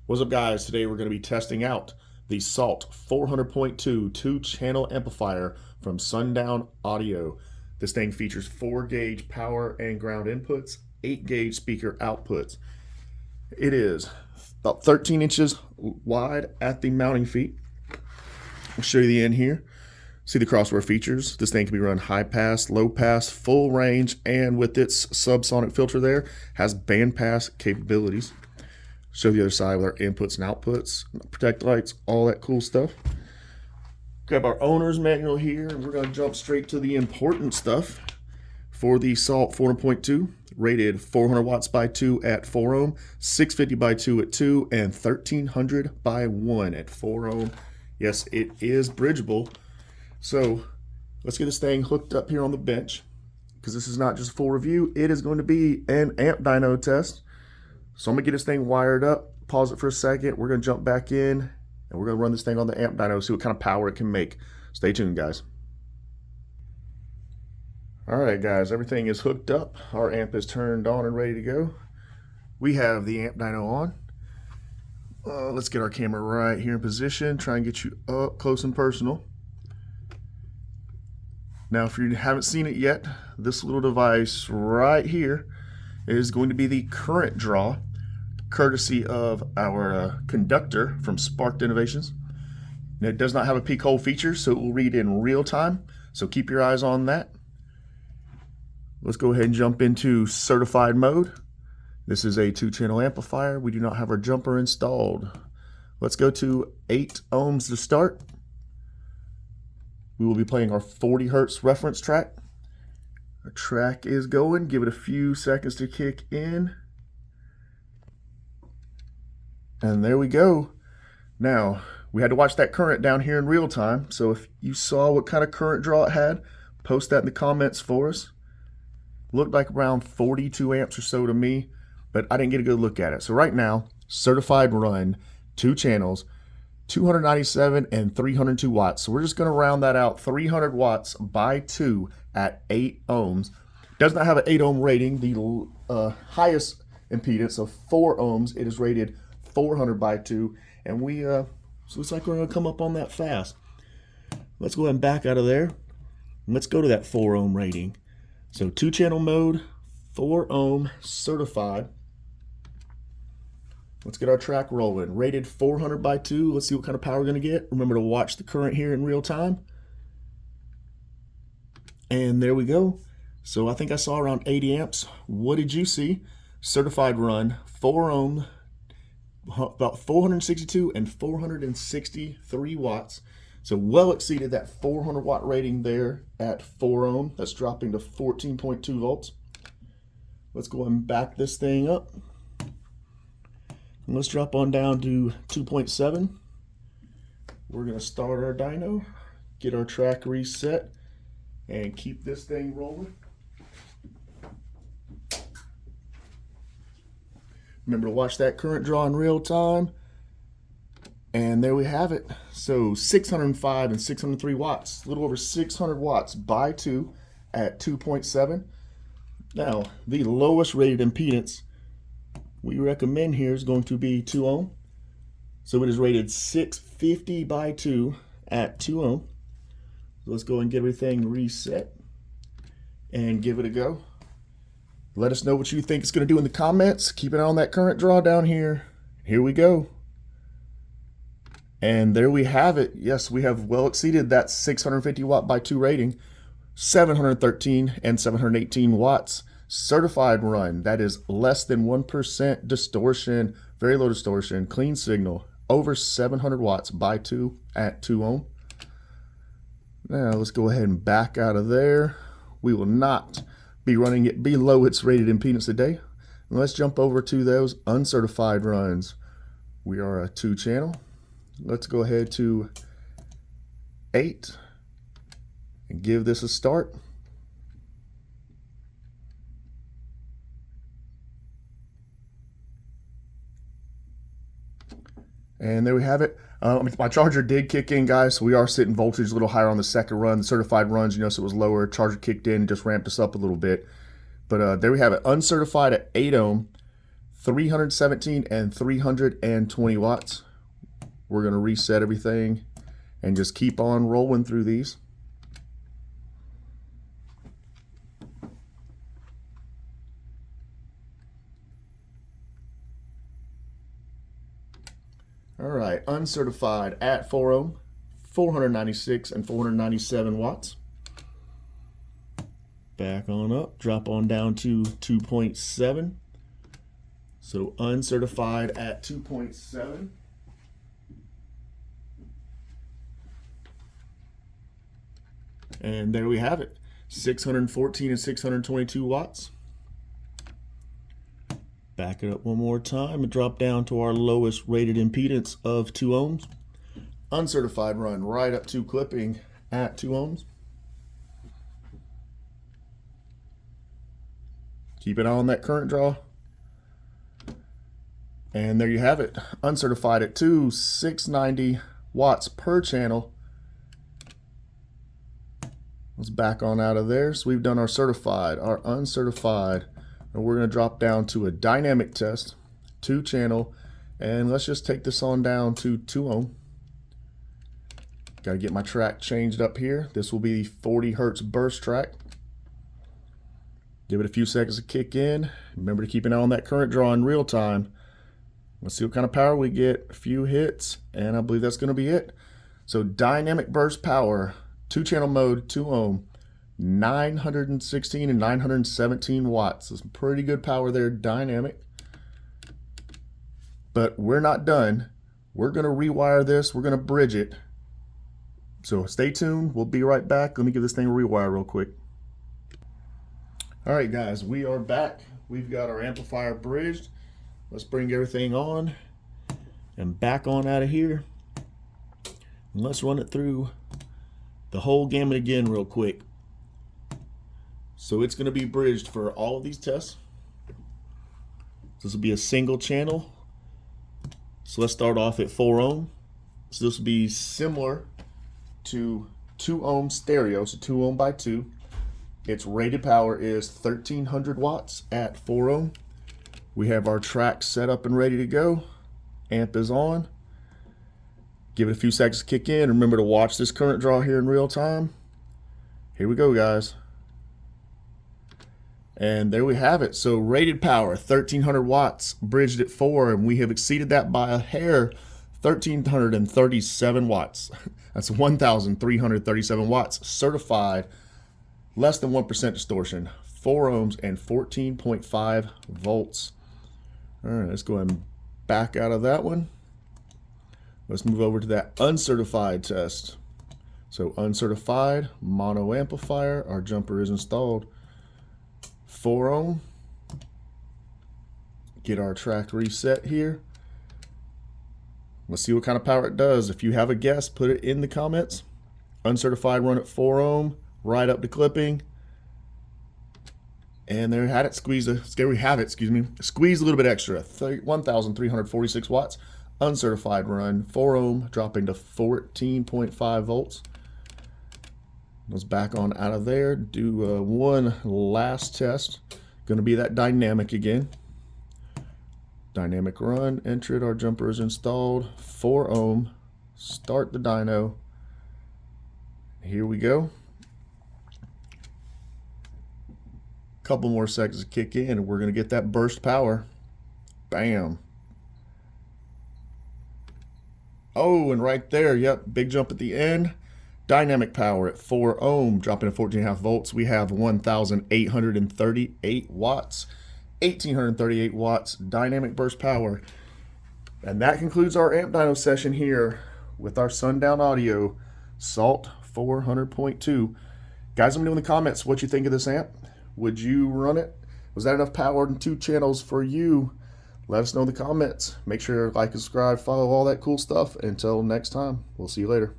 What's up, guys? Today we're going to be testing out the Salt 400.2 two-channel amplifier from Sundown Audio. This thing features 4-gauge power and ground inputs, 8-gauge speaker outputs. It is about 13 inches wide at the mounting feet. I'll show you the end here. See the crossbar features. This thing can be run high pass, low pass, full range, and with its subsonic filter there, has band pass capabilities. Show the other side with our inputs and outputs, protect lights, all that cool stuff. Grab our owner's manual here, and we're going to jump straight to the important stuff for the Salt 400.2, rated 400 watts by 2 at 4 ohm, 650 by 2 at 2, and 1300 by 1 at 4 ohm. Yes, it is bridgeable. So let's get this thing hooked up here on the bench, because this is not just a full review, it is going to be an amp dyno test. So I'm gonna get this thing wired up, pause it for a second, we're gonna jump back in, and we're gonna run this thing on the amp dyno, see what kind of power it can make. Stay tuned, guys. All right, guys, everything is hooked up. Our amp is turned on and ready to go. We have the amp dyno on. Let's get our camera right here in position, try and get you up close and personal. Now, if you haven't seen it yet, this little device right here is going to be the current draw, courtesy of our conductor from Sparked Innovations. Now, it does not have a peak hole feature, so it will read in real time, so keep your eyes on that. Let's go ahead and jump into certified mode. This is a 2-channel amplifier. We do not have our jumper installed. Let's go to 8 ohms to start. We will be playing our 40 hertz reference track. Our track is going. Give it a few seconds to kick in. And there we go. Now, we had to watch that current down here in real time. So if you saw what kind of current draw it had, post that in the comments for us. Looked like around 42 amps or so to me, but I didn't get a good look at it. So right now, certified run, 2 channels, 297 and 302 watts. So we're just going to round that out, 300 watts by 2 at 8 ohms. Does not have an 8 ohm rating. The highest impedance of 4 ohms, it is rated 400 by 2. And so it looks like we're going to come up on that fast. Let's go ahead and back out of there. Let's go to that 4 ohm rating. So 2-channel mode, 4 ohm, certified. Let's get our track rolling. Rated 400 by 2. Let's see what kind of power we're going to get. Remember to watch the current here in real time. And there we go. So I think I saw around 80 amps. What did you see? Certified run, 4 ohm, about 462 and 463 watts. So well exceeded that 400 watt rating there at 4 ohm. That's dropping to 14.2 volts. Let's go and back this thing up. Let's drop on down to 2.7. We're going to start our dyno, get our track reset, and keep this thing rolling. Remember to watch that current draw in real time. And there we have it. So 605 and 603 watts, a little over 600 watts by 2 at 2.7. Now, the lowest rated impedance we recommend here is going to be 2 ohm. So it is rated 650 by 2 at 2 ohm. So let's go and get everything reset and give it a go. Let us know what you think it's going to do in the comments. Keep an eye on that current draw down here. Here we go. And there we have it. Yes, we have well exceeded that 650 watt by 2 rating. 713 and 718 watts. Certified run, that is less than 1% distortion, very low distortion, clean signal, over 700 watts by 2 at 2 ohm. Now let's go ahead and back out of there. We will not be running it below its rated impedance today. And let's jump over to those uncertified runs. We are a 2-channel. Let's go ahead to 8 and give this a start. And there we have it. My charger did kick in, guys, so we are sitting voltage a little higher on the second run. The certified runs, you know, so it was lower. Charger kicked in and just ramped us up a little bit. But there we have it. Uncertified at 8 ohm, 317 and 320 watts. We're going to reset everything and just keep on rolling through these. All right, uncertified at 4 ohm, 496 and 497 watts. Back on up, drop on down to 2.7. So uncertified at 2.7. And there we have it, 614 and 622 watts. Back it up one more time and drop down to our lowest rated impedance of 2 ohms. Uncertified run right up to clipping at 2 ohms. Keep an eye on that current draw. And there you have it, uncertified at 690 watts per channel. Let's back on out of there. So we've done our certified, our uncertified, and we're going to drop down to a dynamic test, 2 channel, and let's just take this on down to 2 ohm. Got to get my track changed up here. This will be the 40 hertz burst track. Give it a few seconds to kick in. Remember to keep an eye on that current draw in real time. Let's see what kind of power we get. A few hits, and I believe that's going to be it. So dynamic burst power, 2 channel mode, 2 ohm, 916 and 917 watts. That's pretty good power there, dynamic. But we're not done. We're going to rewire this. We're going to bridge it. So stay tuned. We'll be right back. Let me give this thing a rewire real quick. All right, guys, we are back. We've got our amplifier bridged. Let's bring everything on and back on out of here. And let's run it through the whole gamut again real quick. So it's going to be bridged for all of these tests. This will be a single channel. So let's start off at 4 ohm. So this will be similar to 2 ohm stereo, so 2 ohm by 2. Its rated power is 1300 watts at 4 ohm. We have our track set up and ready to go. Amp is on. Give it a few seconds to kick in. Remember to watch this current draw here in real time. Here we go, guys. And there we have it. So rated power, 1300 watts, bridged at 4, and we have exceeded that by a hair, 1337 watts. That's 1,337 watts. Certified, less than 1% distortion, 4 ohms and 14.5 volts. All right, let's go ahead and back out of that one. Let's move over to that uncertified test. So uncertified, mono amplifier, our jumper is installed. 4 ohm. Get our track reset here. Let's see what kind of power it does. If you have a guess, put it in the comments. Uncertified run at 4 ohm, right up to clipping. And there we have it. Squeeze a little bit extra. 1,346 watts. Uncertified run, 4 ohm, dropping to 14.5 volts. Let's back on out of there. Do one last test. Going to be that dynamic again. Dynamic run, entered, our jumper is installed. 4 ohm. Start the dyno. Here we go. Couple more seconds to kick in, and we're going to get that burst power. Bam. Oh, and right there, yep, big jump at the end. Dynamic power at 4 ohm, dropping to 14.5 volts. We have 1,838 watts. 1,838 watts dynamic burst power. And that concludes our amp dyno session here with our Sundown Audio Salt-400.2. Guys, let me know in the comments what you think of this amp. Would you run it? Was that enough power in 2 channels for you? Let us know in the comments. Make sure to like and subscribe, follow all that cool stuff. Until next time, we'll see you later.